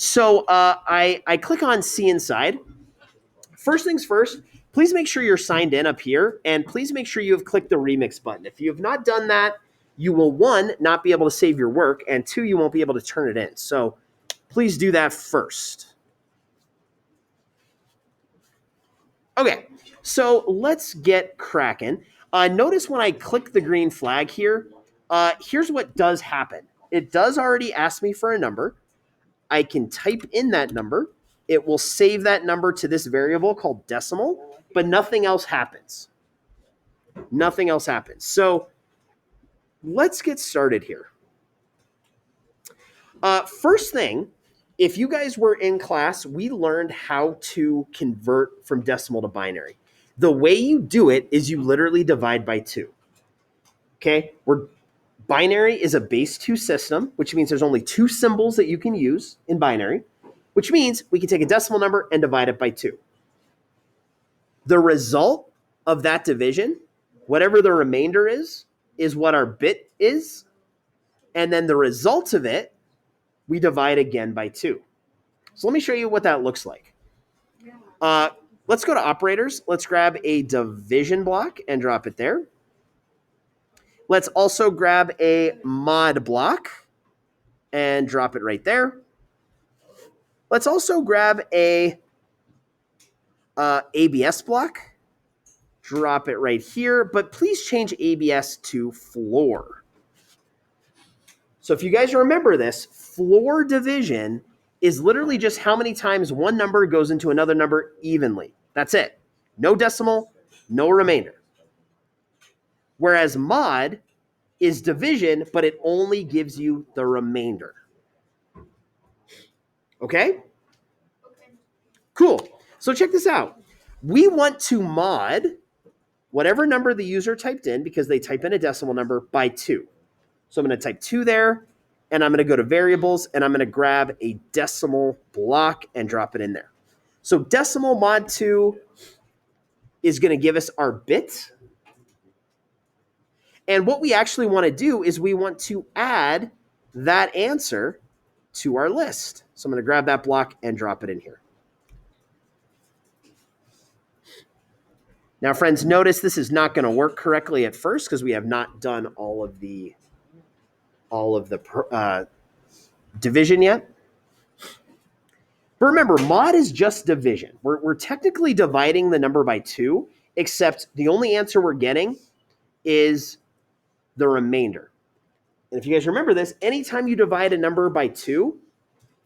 So I click on see inside. First things first, please make sure you're signed in up here, and please make sure you have clicked the remix button. If you have not done that, you will, one, not be able to save your work, and two, you won't be able to turn it in. So please do that first. Okay, so let's get cracking. Notice when I click the green flag here, here's what does happen. It does already ask me for a number. I can type in that number. It will save that number to this variable called decimal, but nothing else happens. Nothing else happens. So let's get started here. First thing, if you guys were in class, we learned how to convert from decimal to binary. The way you do it is you literally divide by 2. Okay? Binary is a base 2 system, which means there's only 2 symbols that you can use in binary, which means we can take a decimal number and divide it by 2. The result of that division, whatever the remainder is what our bit is. And then the result of it, we divide again by 2. So let me show you what that looks like. Let's go to operators. Let's grab a division block and drop it there. Let's also grab a mod block and drop it right there. Let's also grab a ABS block, drop it right here, but please change ABS to floor. So if you guys remember this, floor division is literally just how many times one number goes into another number evenly. That's it. No decimal, no remainder. Whereas mod is division, but it only gives you the remainder. Okay? Cool. So check this out. We want to mod whatever number the user typed in, because they type in a decimal number, by 2. So I'm going to type 2 there, and I'm going to go to variables, and I'm going to grab a decimal block and drop it in there. So decimal mod 2 is going to give us our bit. And what we actually want to do is we want to add that answer to our list. So I'm going to grab that block and drop it in here. Now, friends, notice this is not going to work correctly at first because we have not done all of the division yet. But remember, mod is just division. We're technically dividing the number by 2, except the only answer we're getting is the remainder. And if you guys remember this, anytime you divide a number by 2,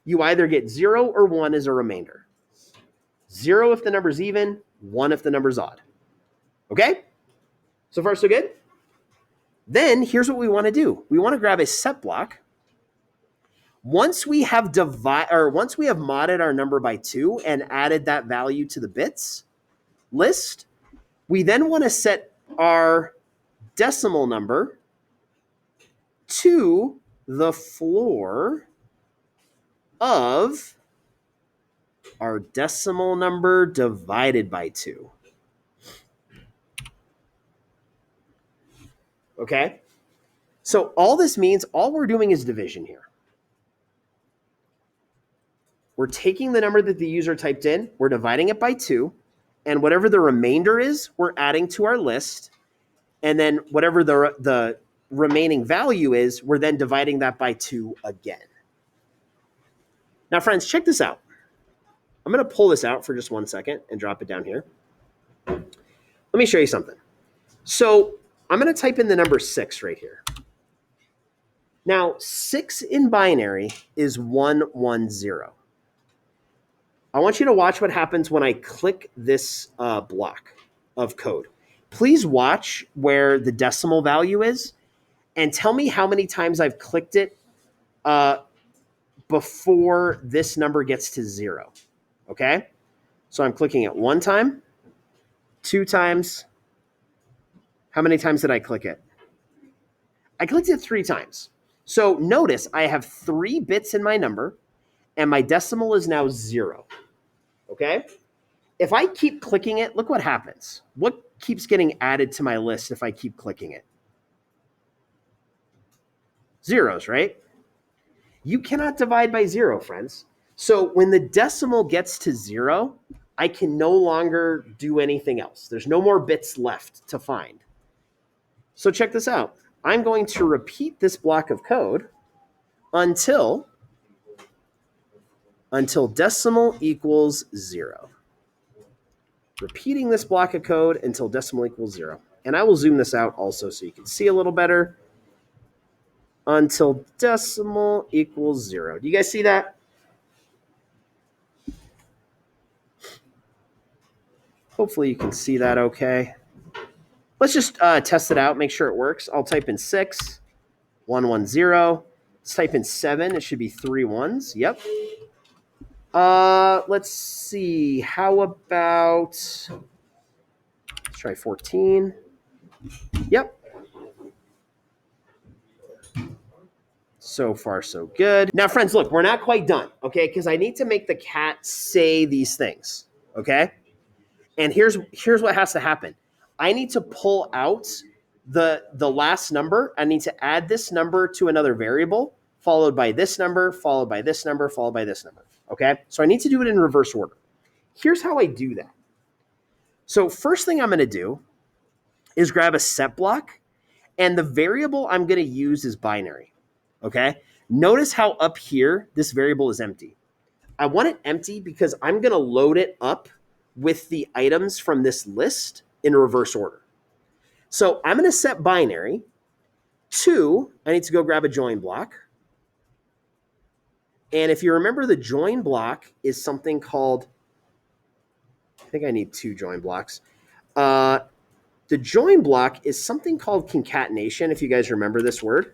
you either get 0 or 1 as a remainder. 0 if the number's even, 1 if the number's odd. Okay? So far, so good? Then here's what we want to do. We want to grab a set block. Once we have modded our number by 2 and added that value to the bits list, we then want to set our decimal number to the floor of our decimal number divided by 2. Okay? So all this means, all we're doing is division here. We're taking the number that the user typed in, we're dividing it by 2, and whatever the remainder is, we're adding to our list. And then whatever the remaining value is, we're then dividing that by 2 again. Now, friends, check this out. I'm going to pull this out for just 1 second and drop it down here. Let me show you something. So I'm going to type in the number 6 right here. Now, 6 in binary is 110. I want you to watch what happens when I click this block of code. Please watch where the decimal value is and tell me how many times I've clicked it before this number gets to 0. Okay? So I'm clicking it 1 time, 2 times. How many times did I click it? I clicked it 3 times. So notice I have 3 bits in my number, and my decimal is now 0. Okay? If I keep clicking it, look what happens. What keeps getting added to my list if I keep clicking it? Zeros, right? You cannot divide by 0, friends. So when the decimal gets to 0, I can no longer do anything else. There's no more bits left to find. So check this out. I'm going to repeat this block of code until decimal equals 0. Repeating this block of code until decimal equals 0. And I will zoom this out also so you can see a little better. Until decimal equals 0. Do you guys see that? Hopefully you can see that okay. Let's just test it out, make sure it works. I'll type in 6, 1, 1, 0. Let's type in 7. It should be 3 1s. Yep. Let's see. How about, let's try 14. Yep. So far, so good. Now, friends, look, we're not quite done, okay? Because I need to make the cat say these things, okay? And here's what has to happen. I need to pull out the last number. I need to add this number to another variable, followed by this number, followed by this number, followed by this number, okay? So I need to do it in reverse order. Here's how I do that. So first thing I'm going to do is grab a set block, and the variable I'm going to use is binary, okay? Notice how up here, this variable is empty. I want it empty because I'm going to load it up with the items from this list in reverse order. So I'm going to set binary to, I need to go grab a join block. And if you remember, the join block is something called, I think I need 2 join blocks. The join block is something called concatenation, if you guys remember this word.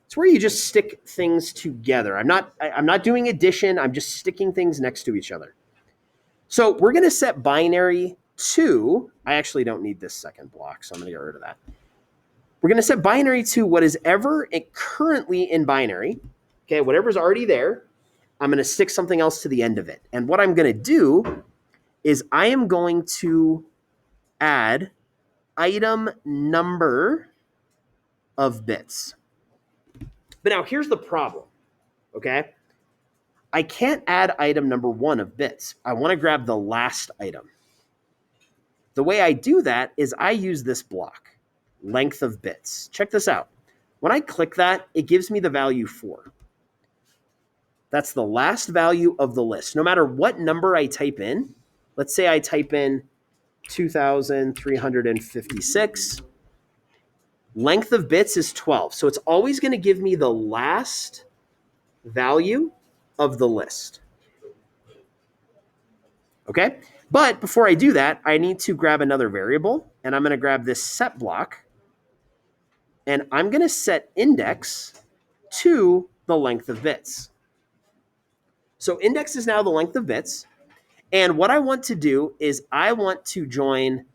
It's where you just stick things together. I'm not doing addition. I'm just sticking things next to each other. So we're going to set binary to, I actually don't need this second block, so I'm going to get rid of that. We're going to set binary to what is ever currently in binary. Okay, whatever's already there, I'm going to stick something else to the end of it. And what I'm going to do is I am going to add item number of bits. But now here's the problem, okay? I can't add item number 1 of bits. I want to grab the last item. The way I do that is I use this block, length of bits. Check this out. When I click that, it gives me the value 4. That's the last value of the list. No matter what number I type in, let's say I type in 2,356. Length of bits is 12. So it's always going to give me the last value of the list. Okay? But before I do that, I need to grab another variable, and I'm going to grab this set block, and I'm going to set index to the length of bits. So index is now the length of bits, and what I want to do is I want to join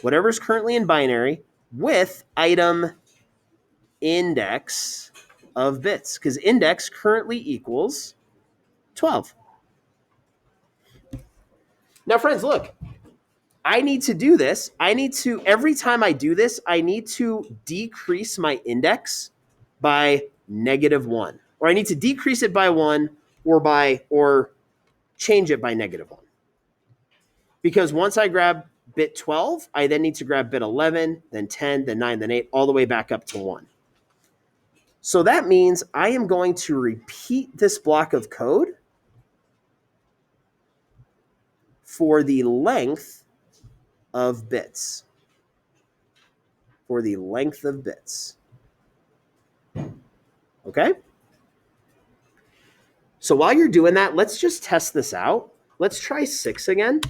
whatever's currently in binary with item index of bits, because index currently equals 12. Now, friends, look, I need to do this. Every time I do this, I need to decrease my index by -1. Or I need to decrease it by 1 or change it by -1. Because once I grab bit 12, I then need to grab bit 11, then 10, then 9, then 8, all the way back up to 1. So that means I am going to repeat this block of code for the length of bits. For the length of bits. Okay? So while you're doing that, let's just test this out. Let's try 6 again.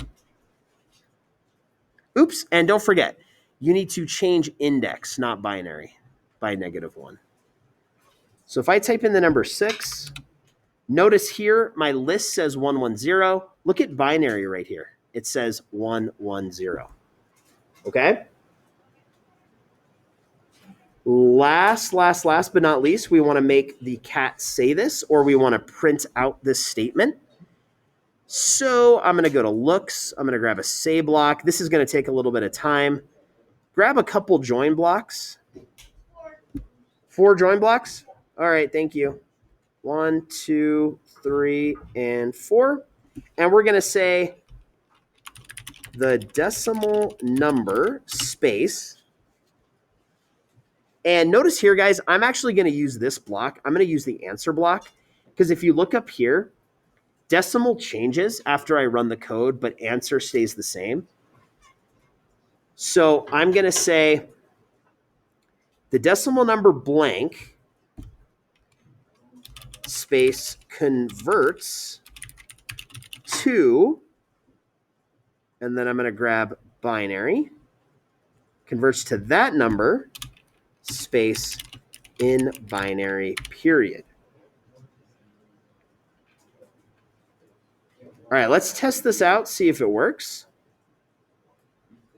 Oops, and don't forget, you need to change index, not binary, by -1. So if I type in the number 6, notice here my list says 110. Look at binary right here. It says 110. Okay? Last but not least, we want to make the cat say this, or we want to print out this statement. So I'm going to go to looks. I'm going to grab a say block. This is going to take a little bit of time. Grab a couple join blocks. 4 join blocks? All right, thank you. 1, 2, 3, and 4. And we're going to say the decimal number space. And notice here, guys, I'm actually going to use this block. I'm going to use the answer block because if you look up here, decimal changes after I run the code, but answer stays the same. So I'm going to say the decimal number blank space converts to, and then I'm going to grab binary, converts to that number, space in binary period. All right, let's test this out, see if it works.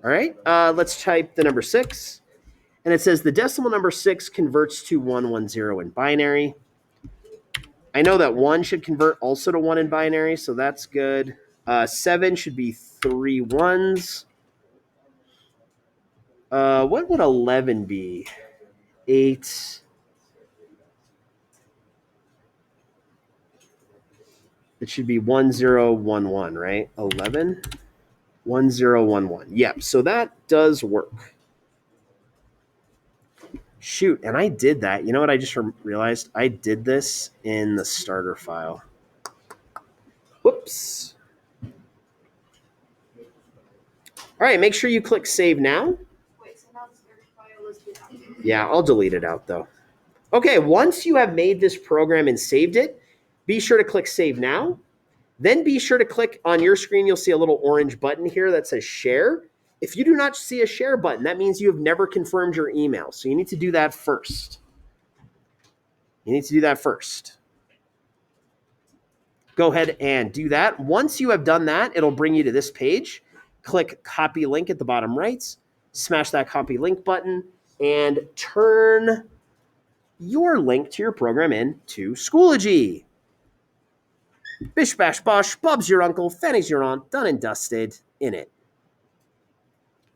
All right, let's type the number 6. And it says the decimal number 6 converts to 110 in binary. I know that 1 should convert also to 1 in binary, so that's good. 7 should be 3 ones. What would 11 be? 8. It should be 1011, right? 11. 1011. Yep, so that does work. Shoot, and I did that. You know what I just realized? I did this in the starter file. Whoops. All right, make sure you click save now. Wait, so now the starter file is without. Yeah, I'll delete it out though. Okay, once you have made this program and saved it, be sure to click save now. Then be sure to click on your screen. You'll see a little orange button here that says share. If you do not see a share button, that means you have never confirmed your email. So you need to do that first. Go ahead and do that. Once you have done that, it'll bring you to this page. Click copy link at the bottom right. Smash that copy link button and turn your link to your program into Schoology. Bish bash bosh, Bob's your uncle, Fanny's your aunt, done and dusted, in it.